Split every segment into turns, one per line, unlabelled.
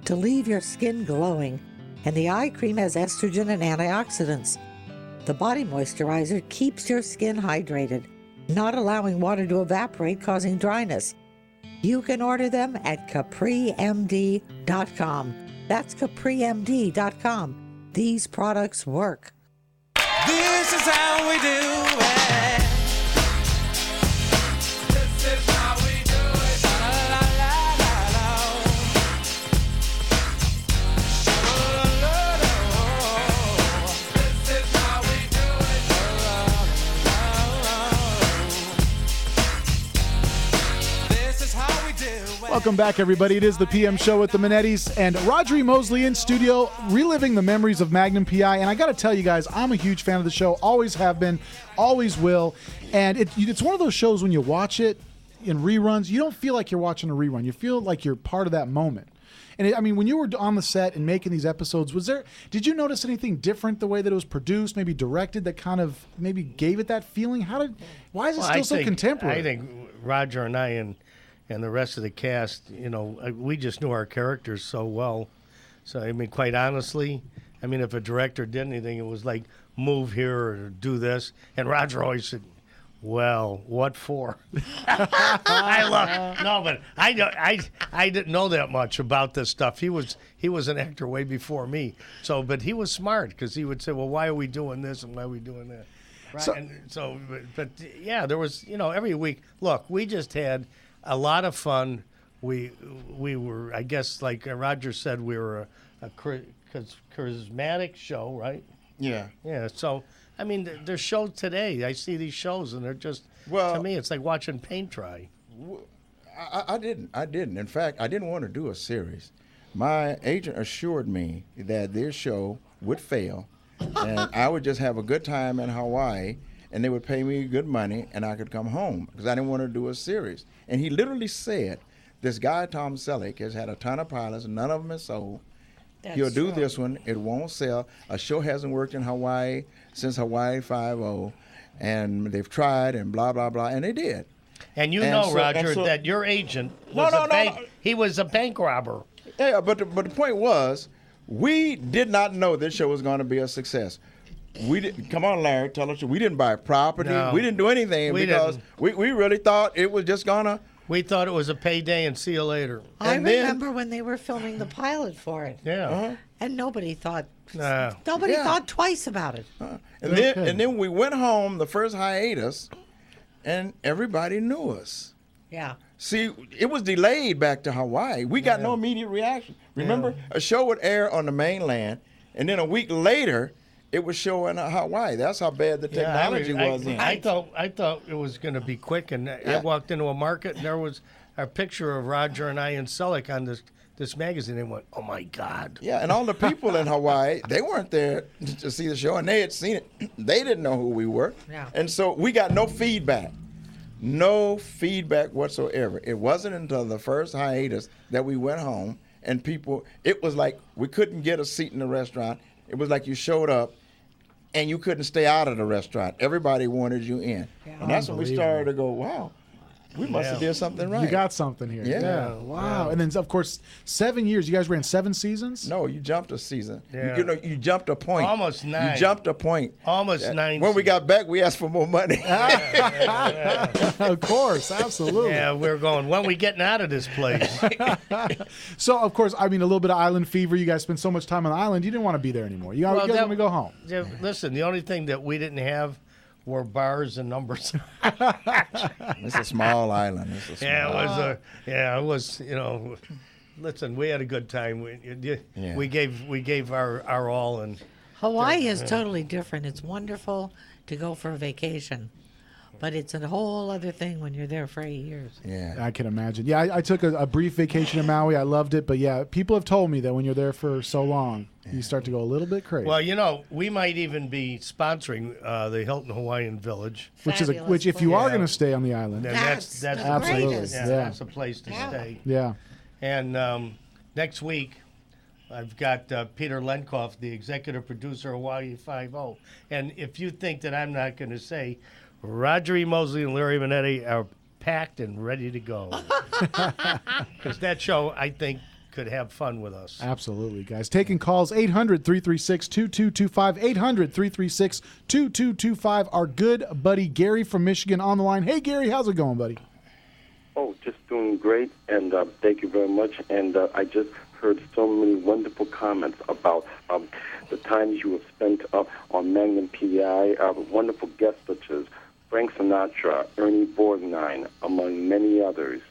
to leave your skin glowing, and the eye cream has estrogen and antioxidants. The body moisturizer keeps your skin hydrated, not allowing water to evaporate, causing dryness. You can order them at CapriMD.com. That's CapriMD.com. These products work.
This is how we do it. This is how we do it. La la la la la. La la la la. This is how we do it. La la la. This is how we do it.
Welcome back, everybody. It is the PM Show with the Manettis and Rodri Mosley in studio, reliving the memories of Magnum PI. And I got to tell you guys, I'm a huge fan of the show. Always have been, always will. And it's one of those shows when you watch it in reruns, you don't feel like you're watching a rerun. You feel like you're part of that moment. And I mean, when you were on the set and making these episodes, did you notice anything different the way that it was produced, maybe directed, that kind of maybe gave it that feeling? Why is it still so contemporary?
I think Roger and I and the rest of the cast, we just knew our characters so well. So, I mean, quite honestly, if a director did anything, it was like, move here or do this. And Roger always said, well, what for? I didn't know that much about this stuff. He was an actor way before me. So, but he was smart because he would say, well, why are we doing this and why are we doing that? Right. But yeah, there was, every week. Look, we just had a lot of fun. We were, I guess, like Roger said, we were a charismatic show, right?
Yeah.
Yeah. So, there's shows today. I see these shows, and they're just, to me, it's like watching paint dry.
I didn't. In fact, I didn't want to do a series. My agent assured me that this show would fail, and I would just have a good time in Hawaii, and they would pay me good money, and I could come home because I didn't want to do a series. And he literally said, this guy, Tom Selleck, has had a ton of pilots, and none of them is sold. He'll do this one. It won't sell. A show hasn't worked in Hawaii since Hawaii 5-0, and they've tried and blah, blah, blah, and they did.
And Roger, that your agent was he was a bank robber.
Yeah, but the point was, we did not know this show was going to be a success. We didn't. Come on, Larry, tell us. We didn't buy property. No, we didn't do anything because we really thought it was just gonna.
We thought it was a payday and see you later.
I remember when they were filming the pilot for it.
Yeah.
And nobody thought. Nobody thought twice about it.
And then we went home the first hiatus, and everybody knew us.
Yeah.
See, it was delayed back to Hawaii. We got no immediate reaction. Remember, a show would air on the mainland, and then a week later, it was showing in Hawaii. That's how bad the technology was.
I thought it was going to be quick, and I walked into a market, and there was a picture of Roger and I and Selleck on this magazine. They went, oh, my God.
Yeah, and all the people in Hawaii, they weren't there to see the show, and they had seen it. They didn't know who we were.
Yeah.
And so we got no feedback. No feedback whatsoever. It wasn't until the first hiatus that we went home, and it was like we couldn't get a seat in the restaurant. It was like you showed up, and you couldn't stay out of the restaurant. Everybody wanted you in. Yeah. And that's when we started to go, wow, we must have did something right.
You got something here.
Yeah.
Wow. Yeah. And then, of course, 7 years. You guys ran 7 seasons?
No, you jumped a season.
Yeah.
You jumped a point.
Almost 9.
You jumped a point.
Almost 9.
When we got back, we asked for more money.
Of course. Absolutely.
Yeah, we're going, when are we getting out of this place?
So, of course, a little bit of island fever. You guys spent so much time on the island, you didn't want to be there anymore. You guys want to go home.
Yeah, listen, the only thing that we didn't have were bars and numbers.
It's a small island.
It was. Listen, we had a good time. We gave our all, and
Hawaii is totally different. It's wonderful to go for a vacation, but it's a whole other thing when you're there for 8 years.
Yeah,
I can imagine. Yeah, I took a brief vacation in Maui. I loved it, but yeah, people have told me that when you're there for so long, you start to go a little bit crazy.
Well, we might even be sponsoring the Hilton Hawaiian Village,
which if you are going to stay on the island,
that's
absolutely
that's a place to stay.
Yeah.
And next week, I've got Peter Lenkoff, the executive producer of Hawaii 5-0. And if you think that I'm not going to say, Roger E. Mosley and Larry Manetti are packed and ready to go. Because that show, I think, could have fun with us.
Absolutely, guys. Taking calls 800-336-2225, 800-336-2225. Our good buddy Gary from Michigan on the line. Hey, Gary, how's it going, buddy?
Oh, just doing great, and thank you very much. And I just heard so many wonderful comments about the times you have spent on Magnum PI, wonderful guests such as Frank Sinatra, Ernie Borgnine, among many others.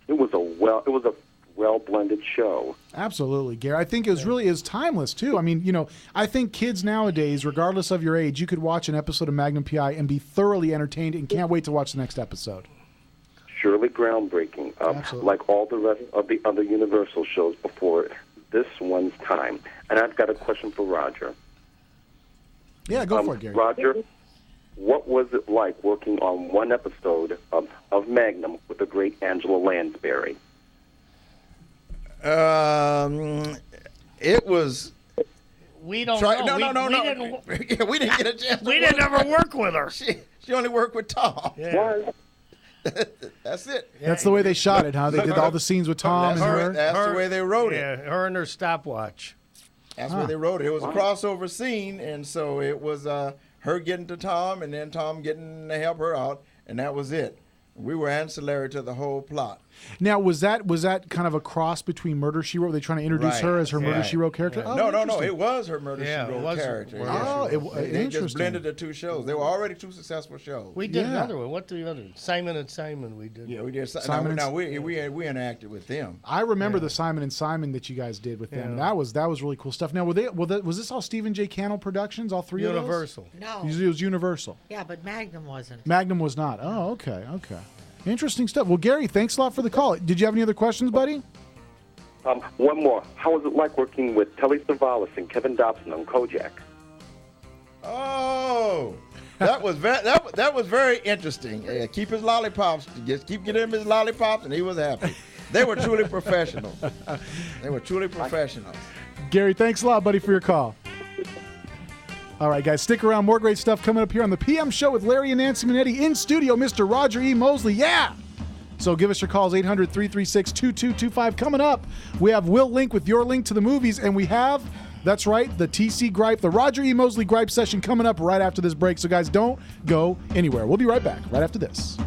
It was a well-blended show.
Absolutely, Gary. I think it was timeless, too. I mean, I think kids nowadays, regardless of your age, you could watch an episode of Magnum PI and be thoroughly entertained and can't wait to watch the next episode.
Surely groundbreaking, like all the rest of the other Universal shows before this one's time. And I've got a question for Roger.
Yeah, go for it, Gary.
Roger, what was it like working on one episode of Magnum with the great Angela Lansbury?
It was.
We don't know.
No. Yeah, we didn't get a chance.
We didn't ever work with her.
She only worked with Tom.
Yeah.
That's it.
That's the way they shot it, huh? They did all the scenes with Tom and her.
That's the way they wrote it.
Yeah, her and her stopwatch.
That's where they wrote it. It was a crossover scene, and so it was her getting to Tom, and then Tom getting to help her out, and that was it. We were ancillary to the whole plot.
Now, was that kind of a cross between Murder, She Wrote? Were they trying to introduce her as her Murder, She Wrote character?
Yeah.
Oh,
No. It was her Murder, She Wrote character. They just blended the two shows. They were already two successful shows.
We did another one. What the other? Simon and Simon we did.
Yeah, we did.
Simon
we enacted with them.
I remember the Simon and Simon that you guys did with them. That was really cool stuff. Now, was this all Stephen J. Cannell Productions, all three
Universal.
of those?
No.
It was Universal.
Yeah, but Magnum wasn't.
Magnum was not. Oh, okay. Interesting stuff. Well, Gary, thanks a lot for the call. Did you have any other questions, buddy?
One more. How was it like working with Telly Savalas and Kevin Dobson on Kojak?
Oh, that was very interesting. Yeah, keep his lollipops. Just keep getting him his lollipops, and he was happy. They were truly professional.
Gary, thanks a lot, buddy, for your call. All right, guys, stick around. More great stuff coming up here on the PM Show with Larry and Nancy Manetti. In studio, Mr. Roger E. Mosley. Yeah! So give us your calls, 800-336-2225. Coming up, we have Will Link with your link to the movies, and we have, that's right, the TC Gripe, the Roger E. Mosley Gripe session coming up right after this break. So, guys, don't go anywhere. We'll be right back right after this.